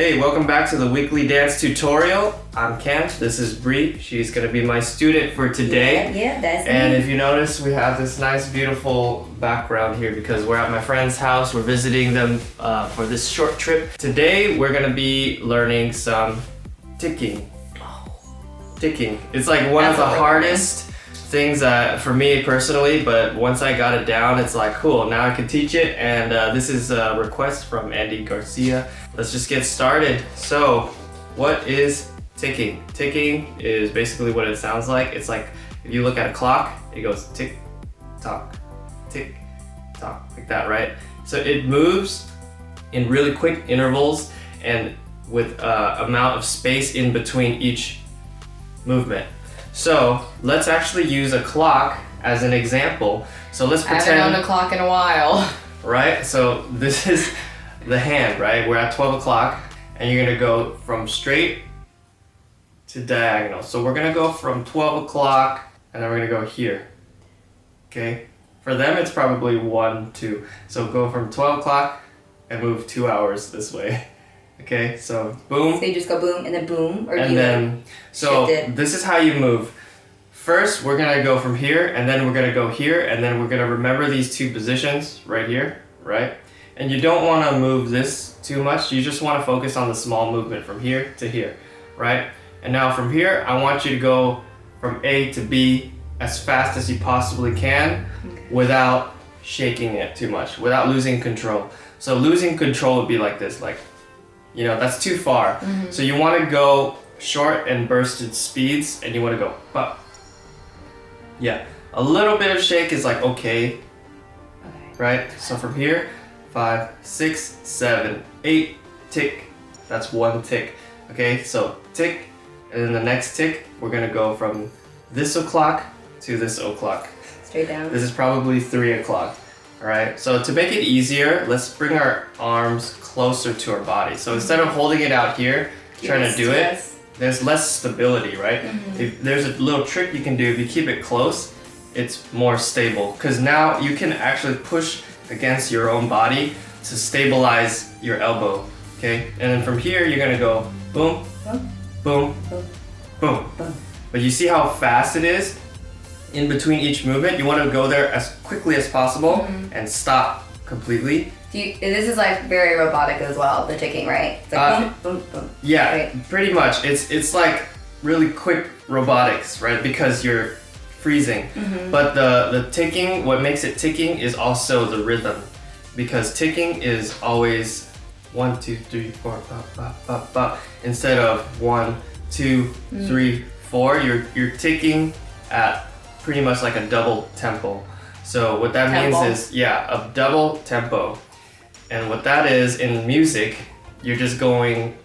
Hey, welcome back to the weekly dance tutorial. I'm Cam, this is Bree. She's gonna be my student for today. Yeah, that's And me. if you notice, we have this nice, beautiful background here because we're at my friend's house. We're visiting them for this short trip. Today, we're gonna be learning some ticking. Ticking. It's like one of the hardest things for me personally, but once I got it down, it's like, cool, now I can teach it. And this is a request from Andy Garcia. Let's just get started. So, what is ticking? Ticking is basically what it sounds like. It's like, if you look at a clock, it goes tick, tock, like that, right? So it moves in really quick intervals and with amount of space in between each movement. So let's actually use a clock as an example. So let's pretend. I haven't owned a clock in a while. Right? So this is the hand, right? We're at 12 o'clock and you're gonna go from straight to diagonal. So we're gonna go from 12 o'clock and then we're gonna go here. Okay? For them, it's probably 1, 2. So go from 12 o'clock and move 2 hours this way. Okay, so boom. So you just go boom and then boom, or and you then so shift it? this is how you move. First, we're gonna go from here, and then we're gonna go here, and then we're gonna remember these two positions right here, right? And you don't want to move this too much. You just want to focus on the small movement from here to here, right? And now from here, I want you to go from A to B as fast as you possibly can, without shaking it too much, without losing control. So losing control would be like this, like. You know, that's too far. Mm-hmm. So you want to go short and bursted speeds, and you want to go, but yeah, a little bit of shake is like okay, right? So from here, 5, 6, 7, 8, tick. That's 1 tick. Okay, so tick, and then the next tick, we're gonna go from this o'clock to this o'clock. Straight down. This is probably 3 o'clock. All right, so to make it easier, let's bring our arms closer to our body. So instead of holding it out here, trying to do it, there's less stability, right? If there's a little trick you can do, if you keep it close, it's more stable. Because now you can actually push against your own body to stabilize your elbow, okay? And then from here, you're gonna go boom, boom, boom. But you see how fast it is? In between each movement, you want to go there as quickly as possible and stop completely. This is like very robotic as well, the ticking, right? It's like boom, boom, boom. Yeah, right? pretty much. It's like really quick robotics, right? Because you're freezing. But the ticking, what makes it ticking is also the rhythm. Because ticking is always 1, 2, 3, 4, bop, bop, bop, bop. Instead of 1, 2, 3, 4, you're ticking at pretty much like a double tempo. So what that means is, a double tempo. And what that is in music, you're just going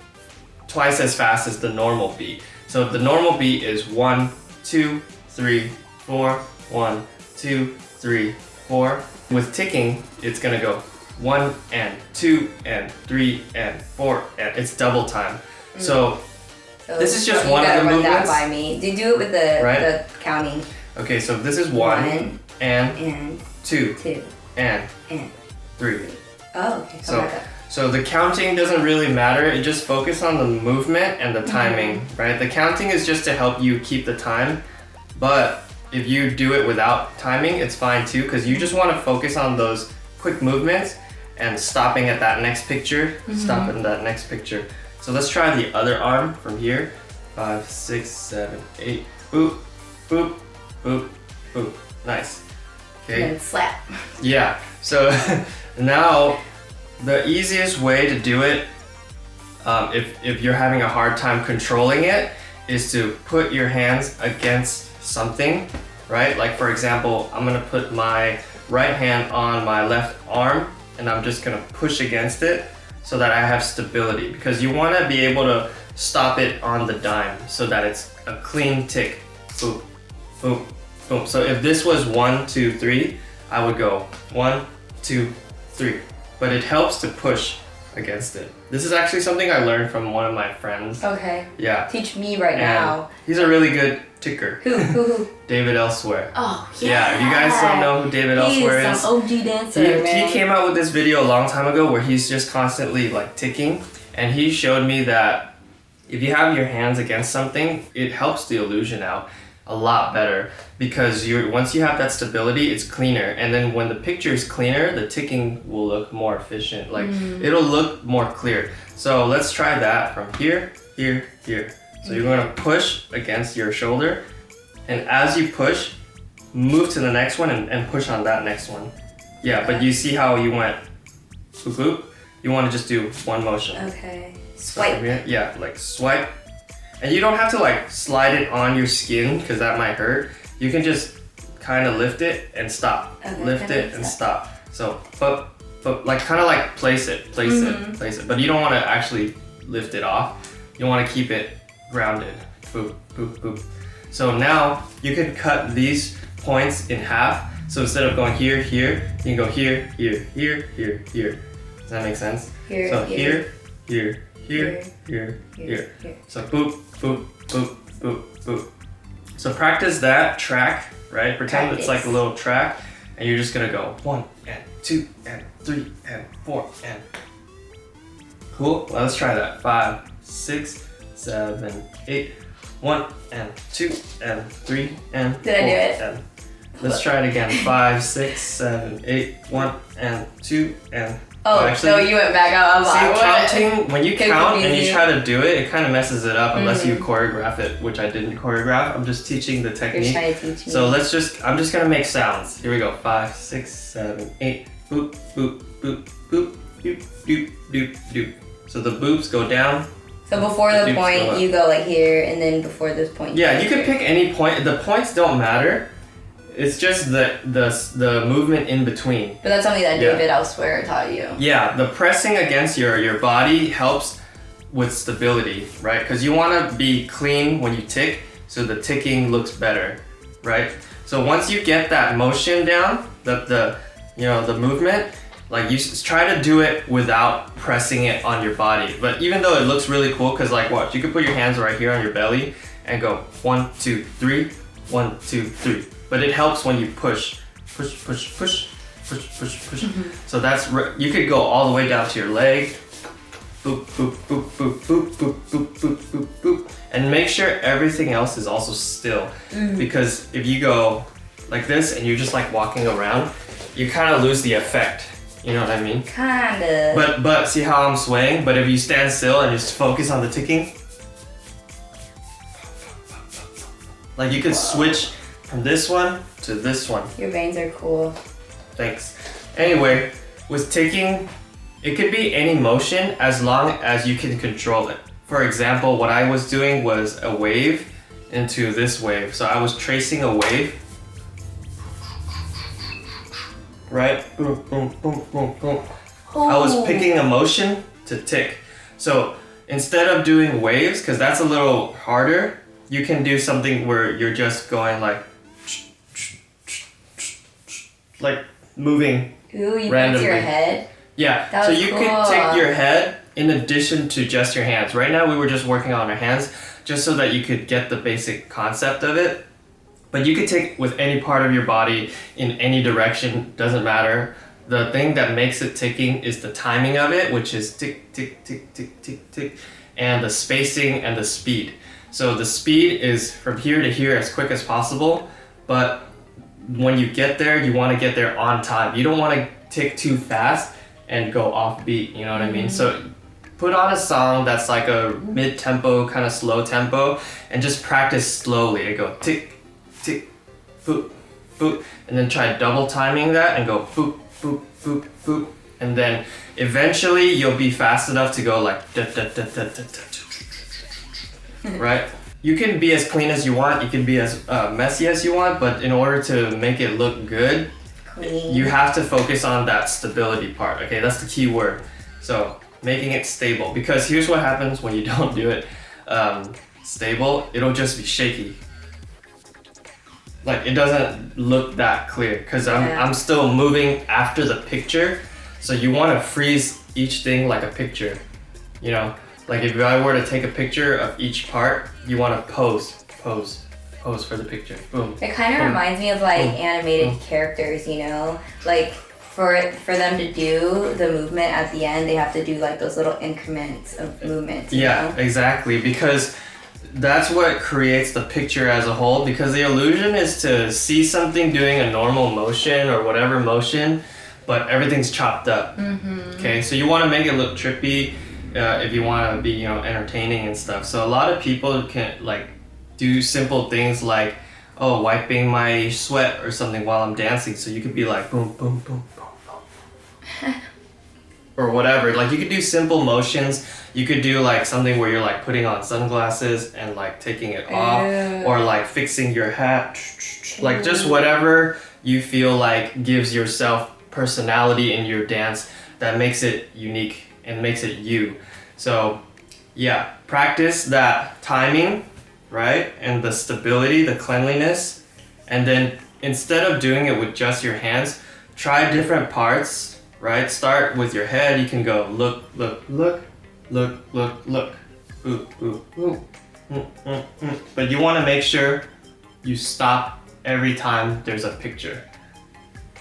twice as fast as the normal beat. So if the normal beat is 1, 2, 3, 4, 1, 2, 3, 4. With ticking, it's gonna go 1 and 2 and 3 and 4 and it's double time. So this is just one of the movements. That by me. Do you do it with the counting? Okay, so this is 1 and 2 and 3. Oh, okay. So the counting doesn't really matter. It just focus on the movement and the timing, right? The counting is just to help you keep the time, but if you do it without timing, it's fine too, because you just want to focus on those quick movements and stopping at that next picture, stopping that next picture. So let's try the other arm from here. 5, 6, 7, 8, boop, boop, boop, boop. Nice. Okay. And then slap. Yeah. So now the easiest way to do it, if you're having a hard time controlling it, is to put your hands against something, right? Like for example, I'm gonna put my right hand on my left arm and I'm just gonna push against it so that I have stability, because you wanna be able to stop it on the dime so that it's a clean tick. Boop, boop, boom. So if this was 1, 2, 3, I would go 1, 2, 3. But it helps to push against it. This is actually something I learned from one of my friends. Okay. Yeah. Teach me right now. He's a really good ticker. Who? David Elsewhere. Oh, yeah. Yeah, if you guys don't know who David Elsewhere is. He's some OG dancer, man. He came out with this video a long time ago where he's just constantly like ticking. and he showed me that if you have your hands against something, it helps the illusion out a lot better because once you have that stability, it's cleaner, and then when the picture is cleaner, the ticking will look more efficient. Like it'll look more clear. So let's try that from here, here, here. So you're gonna push against your shoulder, and as you push, move to the next one and push on that next one. Yeah, but you see how you went boop boop? You want to just do one motion. Okay. So Swipe. yeah, like swipe. And you don't have to like slide it on your skin because that might hurt. You can just kind of lift it and stop. Okay, Lift it and stop. So, but like kind of like place it. But you don't want to actually lift it off. You want to keep it grounded. Boop, boop, boop. So now you can cut these points in half. So instead of going here, here, you can go here, here, here, here, here. Does that make sense? Here, so here, here, here, here, here. So boop, boop, boop, boop, boop. So practice that track, right? Pretend it's like a little track, and you're just gonna go 1 and 2 and 3 and 4 and. Cool. Well, let's try that. 5, 6, 7, 8. 1 and 2 and 3 and 4. Did I do it? And let's try it again. 5, 6, 7, 8. 1 and 2 and. Oh, actually, no, you went back out. I was like, counting, when you count and you try to do it, it kind of messes it up unless you choreograph it, which I didn't choreograph. I'm just teaching the technique. You're trying to teach me. So I'm just gonna make sounds. Here we go. 5, 6, 7, 8. Boop, boop, boop, boop, doop, doop, doop, doop. So the boops go down. So before the point, you go like here, and then before this point. Yeah, you can pick any point. The points don't matter. It's just the movement in between. But that's something that David elsewhere taught you. Yeah, the pressing against your body helps with stability, right? Because you want to be clean when you tick, so the ticking looks better, right? So once you get that motion down, the movement, like you try to do it without pressing it on your body. But even though it looks really cool, because like watch, you can put your hands right here on your belly and go 1, 2, 3, 1, 2, 3. But it helps when you push, push, push, push, push, push, push. So you could go all the way down to your leg. Boop, boop, boop, boop, boop, boop, boop, boop, boop, boop. And make sure everything else is also still. Because if you go like this and you're just like walking around, you kind of lose the effect. You know what I mean? Kinda. But see how I'm swaying? But if you stand still and just focus on the ticking, like you could switch from this one to this one. Your veins are cool. Thanks. Anyway, with ticking, it could be any motion as long as you can control it. For example, what I was doing was a wave into this wave. So I was tracing a wave. Right? Boom, boom, boom, boom, boom. I was picking a motion to tick. So instead of doing waves, because that's a little harder, you can do something where you're just going like moving. Ooh, you randomly. your head? Yeah, so you could take your head in addition to just your hands. Right now we were just working on our hands just so that you could get the basic concept of it. But you could take with any part of your body in any direction, doesn't matter. The thing that makes it ticking is the timing of it, which is tick, tick, tick, tick, tick, tick, and the spacing and the speed. So the speed is from here to here as quick as possible, but when you get there, you want to get there on time. You don't want to tick too fast and go off beat, you know what I mean? So put on a song that's like a mid-tempo, kind of slow tempo, and just practice slowly. And go tick, tick, boop, boop, and then try double timing that and go boop, boop, boop, boop, and then eventually you'll be fast enough to go like da, da, da, da, da, da. Right? You can be as clean as you want, you can be as messy as you want, but in order to make it look good, you have to focus on that stability part, okay? That's the key word. So making it stable, because here's what happens when you don't do it stable, it'll just be shaky. Like it doesn't look that clear because I'm still moving after the picture. So you want to freeze each thing like a picture, you know? Like if I were to take a picture of each part, you want to pose for the picture. Boom. It kind of reminds me of like animated characters, you know? Like for them to do the movement at the end, they have to do like those little increments of movements. You know? Exactly, because that's what creates the picture as a whole, because the illusion is to see something doing a normal motion or whatever motion, but everything's chopped up. Okay, so you want to make it look trippy if you want to be, you know, entertaining and stuff. So a lot of people can like do simple things like, oh, wiping my sweat or something while I'm dancing. So you could be like boom, boom, boom, boom, boom. Or whatever. Like you could do simple motions. You could do like something where you're like putting on sunglasses and like taking it off, or like fixing your hat. Like just whatever you feel like gives yourself personality in your dance that makes it unique and makes it you. So yeah, practice that timing, right? And the stability, the cleanliness. And then instead of doing it with just your hands, try different parts, right? Start with your head. You can go look, look, look, look, look, look. Ooh, ooh, ooh. But you want to make sure you stop every time there's a picture.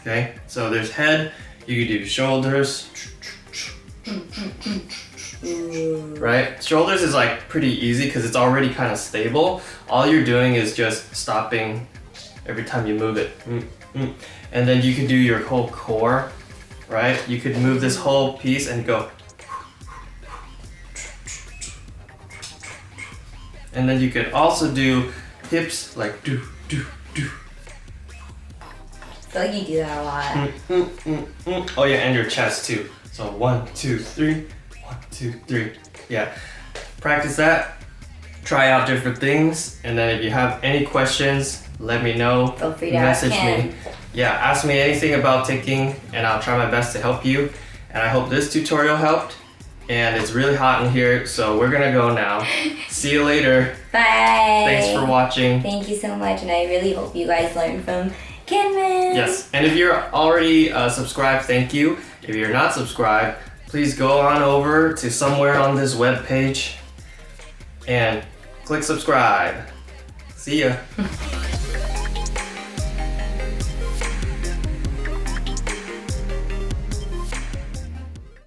Okay? So there's head, you can do shoulders. Right? Shoulders is like pretty easy because it's already kind of stable. All you're doing is just stopping every time you move it. And then you can do your whole core, right? You could move this whole piece and go. And then you could also do hips like do, do, do. I feel like you do that a lot. Oh yeah, and your chest too. So 1, 2, 3, 1, 2, 3. Yeah, practice that. Try out different things, and then if you have any questions, let me know. Feel free to message me. Yeah, ask me anything about ticking, and I'll try my best to help you. And I hope this tutorial helped. And it's really hot in here, so we're gonna go now. See you later. Bye. Thanks for watching. Thank you so much, and I really hope you guys learned from Kinman. Yes, and if you're already subscribed, thank you. If you're not subscribed, please go on over to somewhere on this webpage and click subscribe. See ya.